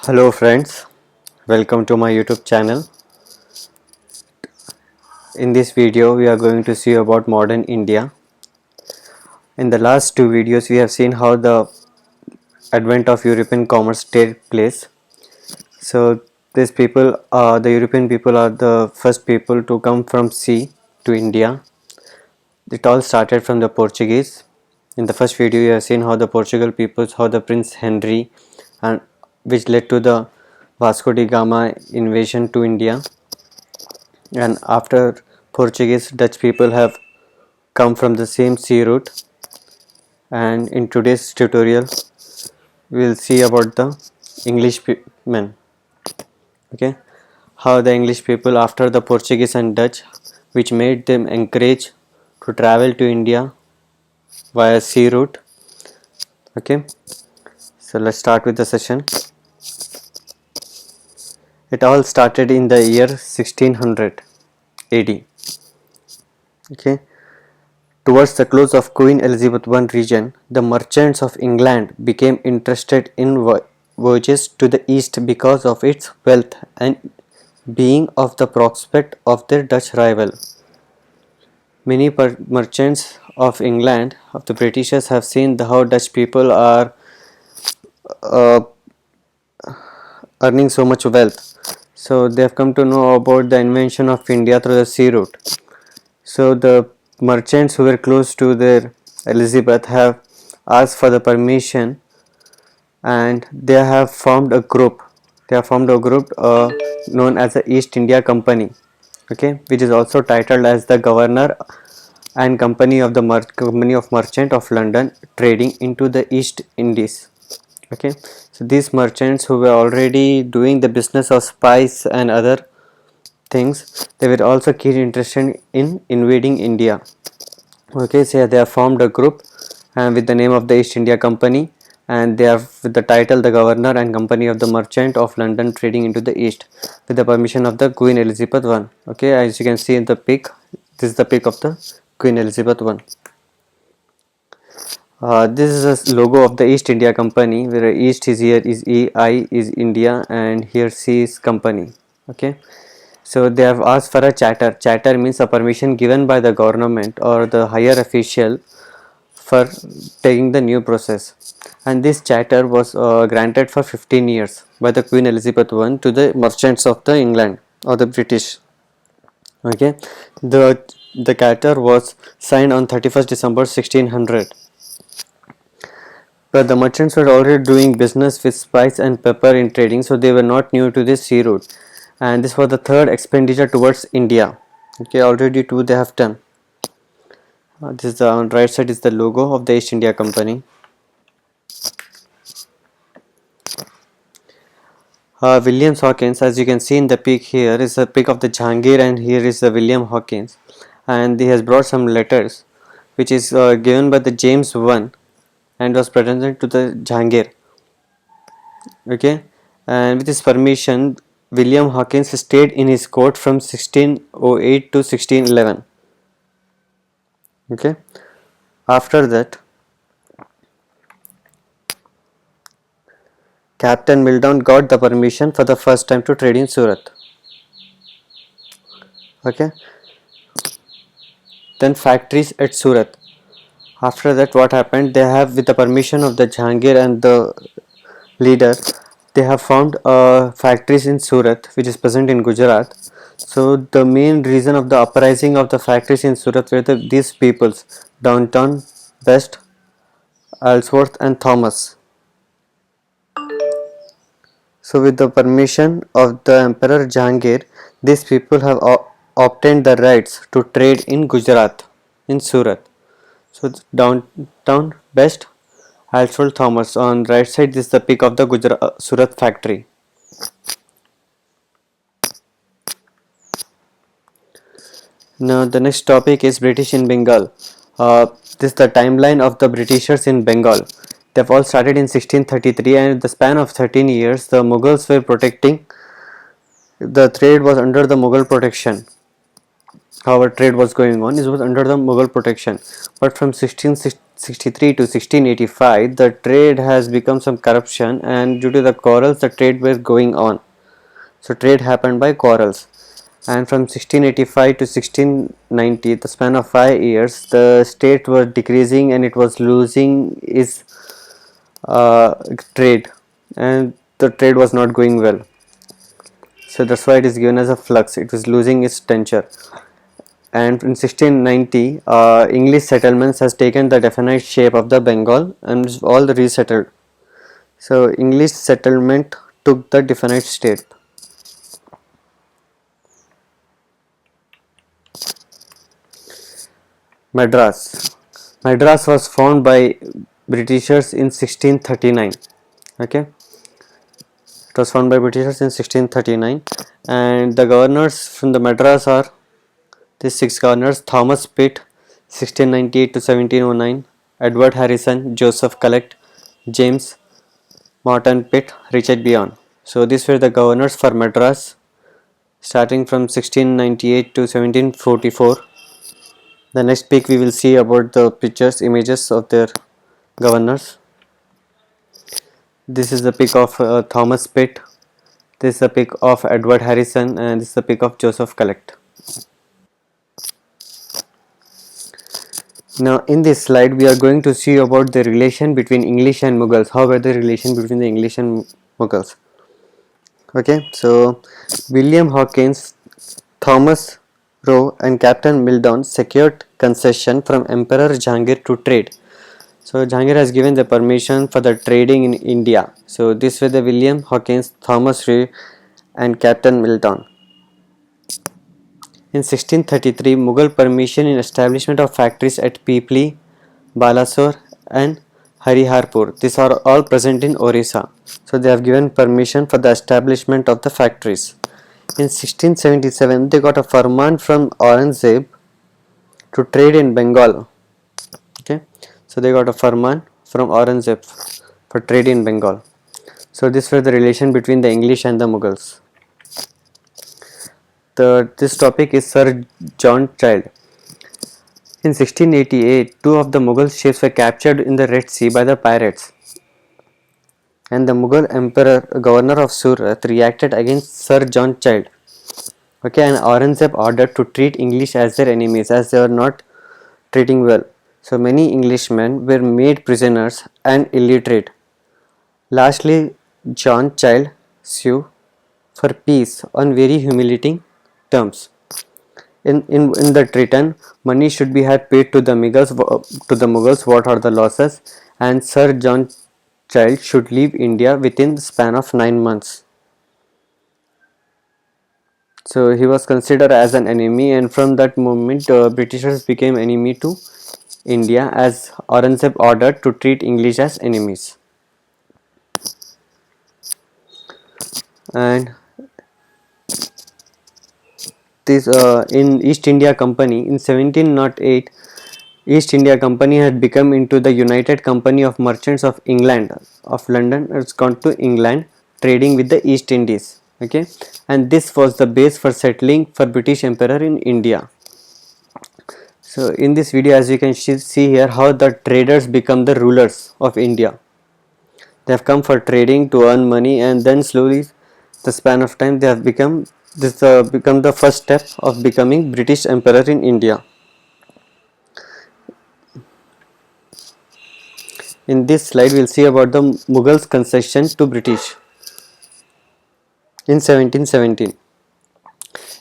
Hello friends, welcome to my YouTube channel. In this video we are going to see about modern India. In the last two videos we have seen how the advent of European commerce take place. So the European people are the first people to come from sea to India. It all started from the Portuguese. In the first video you have seen how the Portugal peoples, how the Prince Henry, and which led to the Vasco da Gama invasion to India. And after Portuguese, Dutch people have come from the same sea route, and in today's tutorial we will see about the English men. Okay, how the English people after the Portuguese and Dutch, which made them encourage to travel to India via sea route. Okay, so let's start with the session. It all started in the year 1600 AD. Okay, towards the close of Queen Elizabeth I region, the merchants of England became interested in voyages to the east because of its wealth and being of the prospect of their Dutch rival. Many merchants of England, of the Britishers, have seen how Dutch people are uh, earning so much wealth. So they have come to know about the invention of India through the sea route. So the merchants who were close to their Elizabeth have asked for the permission, and they have formed a group. They have formed a group known as the East India Company, okay, which is also titled as the Governor and Company of the Company of Merchant of London, trading into the East Indies. Okay, so these merchants who were already doing the business of spice and other things, they were also keen interested in invading India. Okay, so they have formed a group and with the name of the East India Company, and they have with the title the Governor and Company of the Merchant of London trading into the East with the permission of the Queen Elizabeth I. Okay, as you can see in the pic, this is the pic of the Queen Elizabeth I. This is a logo of the East India Company, where East is here is E, I is India, and here C is company. Okay, so they have asked for a charter. Charter means a permission given by the government or the higher official for taking the new process, and this charter was granted for 15 years by the Queen Elizabeth I to the merchants of the England or the British. Okay, the charter was signed on 31st December 1600. But the merchants were already doing business with spice and pepper in trading, so they were not new to this sea route. And this was the third expenditure towards India. Okay, already two they have done. This is the on right side is the logo of the East India Company. William Hawkins, as you can see in the pic here, is a pic of the Jahangir, and here is the William Hawkins, and he has brought some letters, which is given by the James I, and was presented to the Jahangir. Okay, and with his permission, William Hawkins stayed in his court from 1608 to 1611. Okay, after that, Captain Mildown got the permission for the first time to trade in Surat. Okay, then factories at Surat. After that, what happened? They have, with the permission of the Jahangir and the leader, they have found factories in Surat, which is present in Gujarat. So the main reason of the uprising of the factories in Surat were these peoples, Downtown, West, Alsworth and Thomas. So with the permission of the Emperor Jahangir, these people have obtained the rights to trade in Gujarat, in Surat. So Downtown, West, Alsworth, Thomas. On right side, this is the peak of the Surat factory. Now the next topic is British in Bengal. This is the timeline of the Britishers in Bengal. They have all started in 1633, and in the span of 13 years, the Mughals were protecting. The trade was under the Mughal protection. how our trade was going on. It was under the Mughal protection, but from 1663 to 1685 the trade has become some corruption, and due to the quarrels the trade was going on. So trade happened by quarrels, and from 1685 to 1690, the span of 5 years, the state was decreasing and it was losing its trade, and the trade was not going well. So that's why it is given as a flux. It was losing its tenure. And in 1690, English settlements has taken the definite shape of the Bengal and is all resettled. So English settlement took the definite shape. Madras. Madras was found by Britishers in 1639. Okay, it was found by Britishers in 1639, and the governors from the Madras are these 6 governors: Thomas Pitt, 1698 to 1709; Edward Harrison, Joseph Collect, James Morton Pitt, Richard Beyond. So these were the governors for Madras starting from 1698 to 1744. The next peak we will see about the pictures, images of their governors. This is the pic of Thomas Pitt, this is the pic of Edward Harrison, and this is the pic of Joseph Collect. Now in this slide we are going to see about the relation between English and Mughals. How were the relation between the English and Mughals? Okay, so William Hawkins, Thomas Roe and Captain Mildown secured concession from Emperor Jahangir to trade. So Jahangir has given the permission for the trading in India. So this were the William Hawkins, Thomas Roe and Captain Mildown. In 1633, Mughal permission in establishment of factories at Pipli, Balasore and Hariharpur. These are all present in Orissa. So they have given permission for the establishment of the factories. In 1677, they got a farman from Aurangzeb to trade in Bengal. Okay, so they got a farman from Aurangzeb for trade in Bengal. So this was the relation between the English and the Mughals. This topic is Sir John Child. In 1688, 2 of the Mughal ships were captured in the Red Sea by the pirates, and the Mughal Emperor, Governor of Surat, reacted against Sir John Child. Okay, and Aurangzeb ordered to treat English as their enemies, as they were not treating well. So many Englishmen were made prisoners and illiterate. Lastly, John Child sued for peace on very humiliating terms. In that return, money should be had paid to the Mughals what are the losses, and Sir John Child should leave India within the span of 9 months. So he was considered as an enemy, and from that moment Britishers became enemy to India, as Aurangzeb ordered to treat English as enemies. And this in East India Company in 1708, East India Company had become into the United Company of Merchants of England of London. It's gone to England trading with the East Indies. Okay, and this was the base for settling for British Emperor in India. So in this video, as you can see here, how the traders become the rulers of India. They have come for trading to earn money, and then slowly the span of time they have become the first step of becoming British Emperor in India. In this slide we will see about the Mughals concession to British in 1717.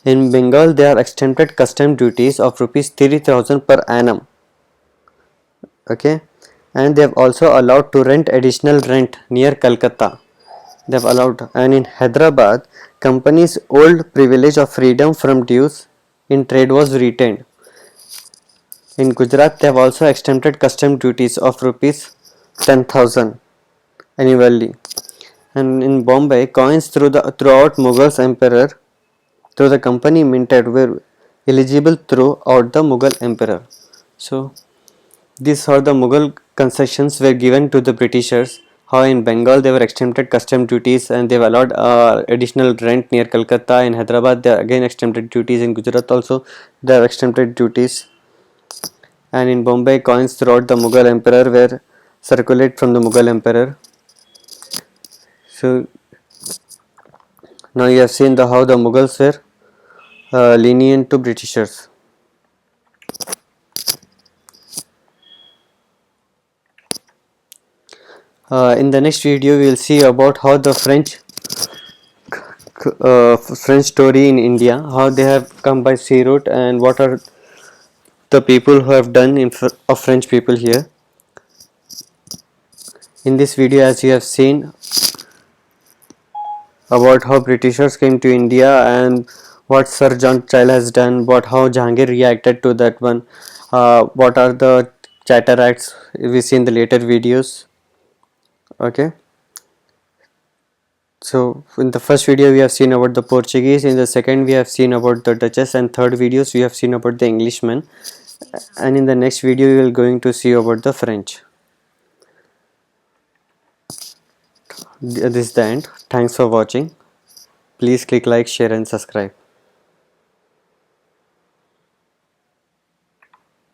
In Bengal they are exempted custom duties of rupees 30,000 per annum. Okay, and they have also allowed to rent additional rent near Calcutta. They have allowed, and in Hyderabad, company's old privilege of freedom from dues in trade was retained. In Gujarat, they have also exempted custom duties of rupees 10,000 annually. And in Bombay, coins throughout Mughals emperor through the company minted were eligible throughout the Mughal emperor. So these are the Mughal concessions were given to the Britishers. how in Bengal they were exempted custom duties and they've allowed additional rent near Calcutta. In Hyderabad they again exempted duties. In Gujarat also they have exempted duties. And in Bombay coins throughout the Mughal emperor were circulate from the Mughal emperor. So now you have seen the how the Mughals were lenient to Britishers. In the next video we will see about how the French story in India, how they have come by sea route and what are the people who have done of French people here. In this video, as you have seen about how Britishers came to India and what Sir John Child has done, what how Jahangir reacted to that one, what are the Charter Acts we see in the later videos. Okay. So in the first video we have seen about the Portuguese, in the second we have seen about the Dutchess, and third videos we have seen about the Englishmen, and in the next video we will going to see about the French. This is the end. Thanks for watching. Please click like, share and subscribe.